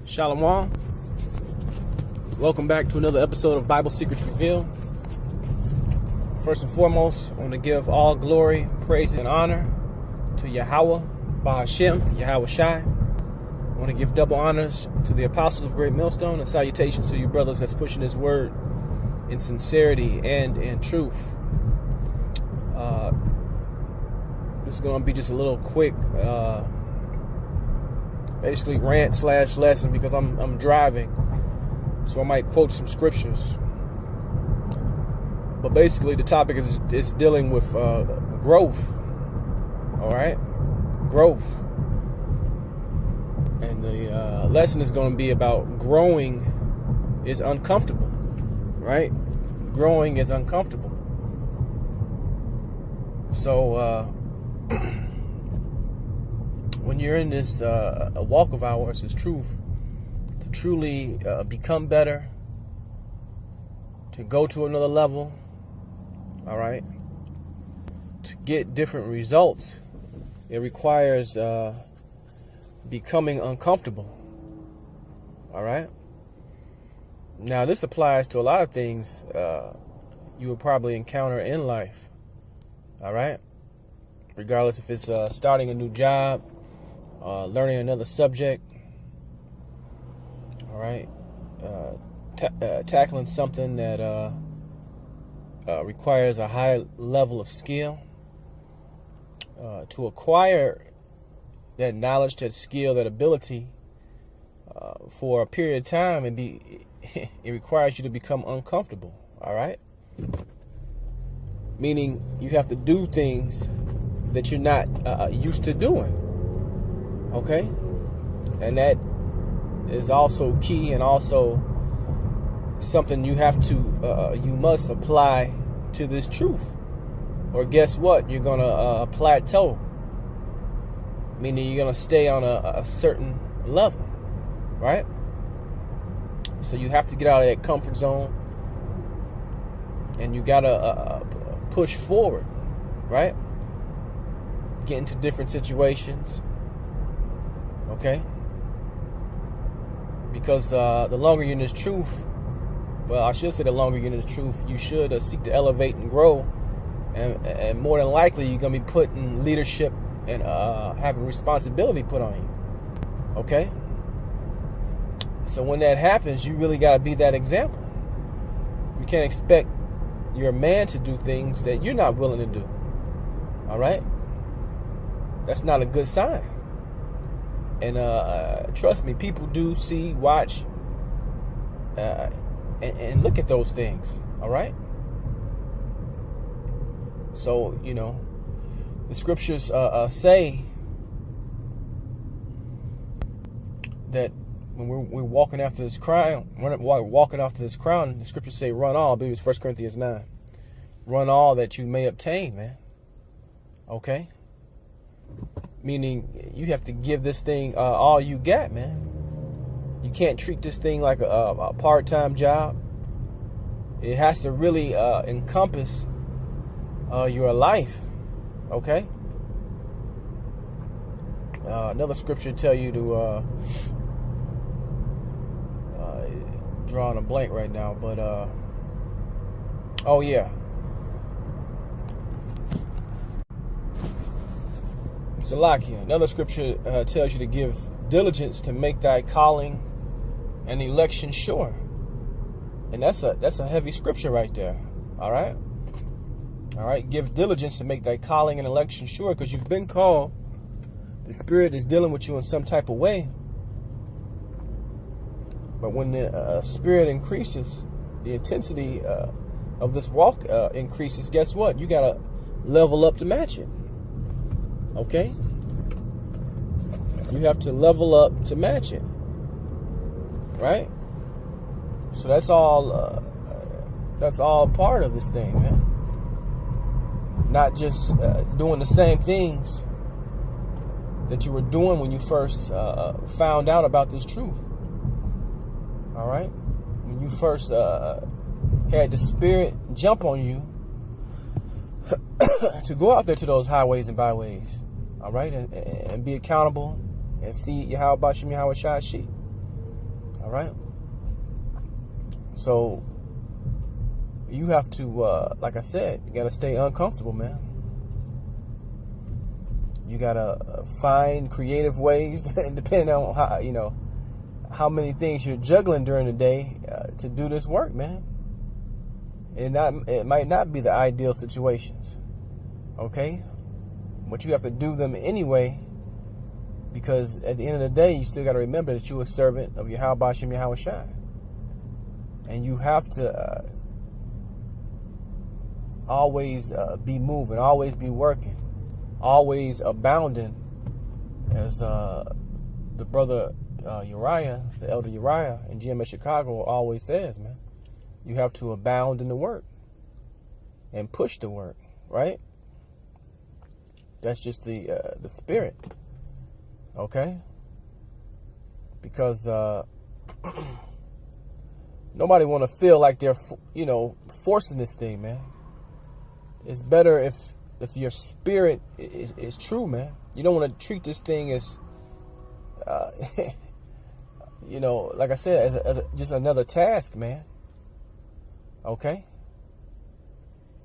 Shalom. Welcome back to another episode of Bible Secrets Revealed. First and foremost, I want to give all glory, praise, and honor to Yahweh, Bahashem, Yahweh Shai. I want to give double honors to the apostles of Great Millstone and salutations to you brothers that's pushing this word in sincerity and in truth. This is going to be just a little quick basically rant / lesson because I'm driving, so I might quote some scriptures. But basically the topic is dealing with growth. All right, growth, and the lesson is going to be about growing is uncomfortable. Right, growing is uncomfortable. So when you're in this a walk of ours, is truth, to truly become better, to go to another level, all right, to get different results, it requires becoming uncomfortable, all right? Now, this applies to a lot of things you will probably encounter in life, all right? Regardless if it's starting a new job, learning another subject, all right, tackling something that requires a high level of skill. To acquire that knowledge, that skill, that ability for a period of time, it requires you to become uncomfortable, all right? Meaning you have to do things that you're not used to doing. Okay, and that is also key, and also something you have to, you must apply to this truth, or guess what? You're gonna plateau, meaning you're gonna stay on a certain level, right? So you have to get out of that comfort zone, and you gotta push forward, right? Get into different situations. Okay, because the longer you're in this truth, well, I should say the longer you're in this truth, you should seek to elevate and grow, and more than likely you're gonna be put in leadership and having responsibility put on you. Okay, so when that happens, you really gotta be that example. You can't expect your man to do things that you're not willing to do. All right, that's not a good sign. And trust me, people do see, watch, and look at those things, all right? So, you know, the scriptures say that when we're walking after this crown, the scriptures say, run all. I believe it's 1 Corinthians 9. Run all that you may obtain, man. Okay? Meaning you have to give this thing all you got, man. You can't treat this thing like a part-time job. It has to really encompass your life, okay? Another scripture tell you to drawing a blank right now, but oh yeah. Salakia. Another scripture tells you to give diligence to make thy calling and election sure, and that's a heavy scripture right there. All right. Give diligence to make thy calling and election sure, because you've been called. The Spirit is dealing with you in some type of way, but when the Spirit increases, the intensity of this walk increases. Guess what? You gotta level up to match it. Okay, you have to level up to match it, right? So that's all part of this thing, man. Not just doing the same things that you were doing when you first found out about this truth. All right, when you first had the Spirit jump on you to go out there to those highways and byways. All right, and be accountable and feed Yahweh Bashem Yahweh Shai sheep. All right. So you have to, like I said, you got to stay uncomfortable, man. You got to find creative ways, depending on how, how many things you're juggling during the day to do this work, man. It might not be the ideal situations, okay? But you have to do them anyway, because at the end of the day, you still got to remember that you're a servant of Yahweh Ba'Shem Yahweh Shai. And you have to always be moving, always be working, always abounding, as the brother Uriah, the elder Uriah in GMS Chicago always says, man. You have to abound in the work and push the work, right? That's just the spirit, okay? Because nobody want to feel like they're, forcing this thing, man. It's better if your spirit is true, man. You don't want to treat this thing as, like I said, as just another task, man. Okay?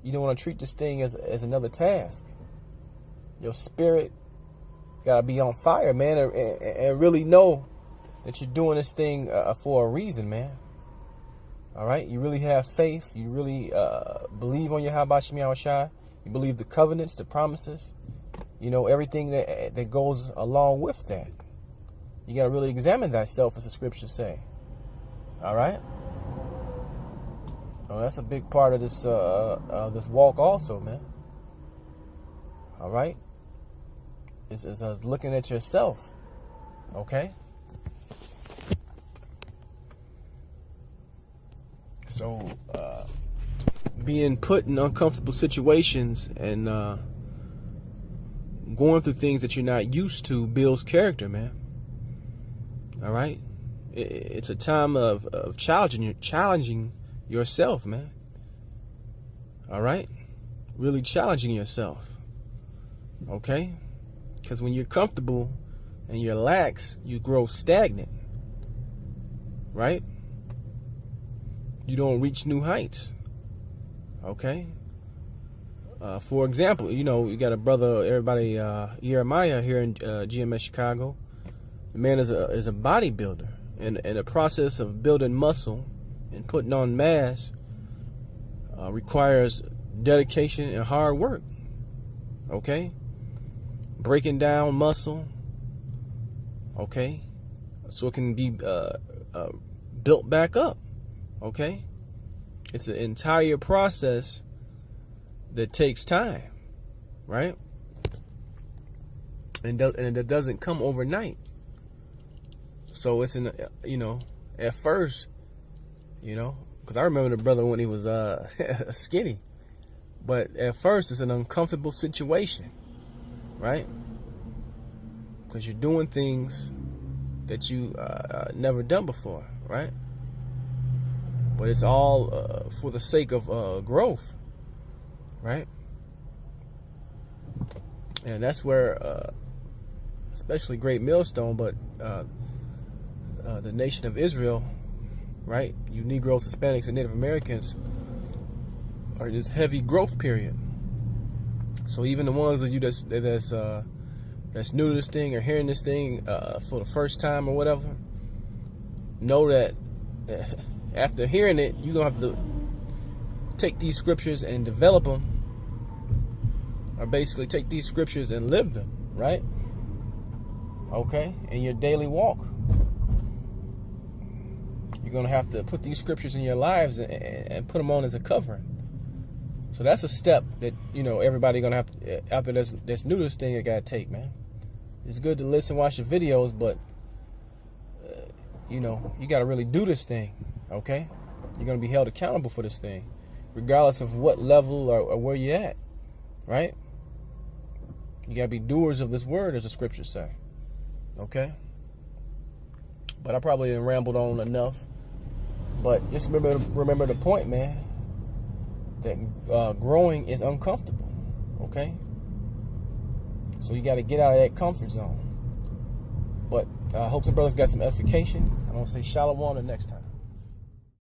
You don't want to treat this thing as another task. Your spirit got to be on fire, man, and really know that you're doing this thing for a reason, man. All right? You really have faith. You really believe on Yahweh Ba'Shem Yahweh Shai. You believe the covenants, the promises, everything that goes along with that. You got to really examine thyself, as the scriptures say. All right? Oh, that's a big part of this walk also, man. All right? It's looking at yourself, okay? So, being put in uncomfortable situations and going through things that you're not used to builds character, man. All right? It's a time of challenging yourself, man. All right? Really challenging yourself. Okay? Because when you're comfortable and you're lax, you grow stagnant. Right? You don't reach new heights. Okay? For example, you got a brother, everybody, Jeremiah here in GMS Chicago. The man is a bodybuilder. And the process of building muscle and putting on mass requires dedication and hard work. Okay? Breaking down muscle. Okay? So it can be built back up. Okay? It's an entire process that takes time. Right? And it doesn't come overnight. So it's at first, because I remember the brother when he was skinny. But at first, it's an uncomfortable situation, right? Because you're doing things that you never done before, right? But it's all for the sake of growth, right? And that's where, especially Great Millstone, but the nation of Israel, right? You Negroes, Hispanics, and Native Americans are in this heavy growth period. So even the ones of you that's new to this thing or hearing this thing for the first time or whatever, know that after hearing it, you're gonna have to take these scriptures and develop them, or basically take these scriptures and live them, right? Okay, in your daily walk. You're going to have to put these scriptures in your lives and put them on as a covering. So that's a step that, everybody going to have to, after that's new to this thing, you got to take, man. It's good to listen, watch your videos, but, you got to really do this thing, okay? You're going to be held accountable for this thing, regardless of what level or where you're at, right? You got to be doers of this word, as the scriptures say, okay? But I probably didn't rambled on enough. But just remember the point, man, that growing is uncomfortable, okay? So you got to get out of that comfort zone. But I hope some brothers got some edification. I'm going to say shalom the next time.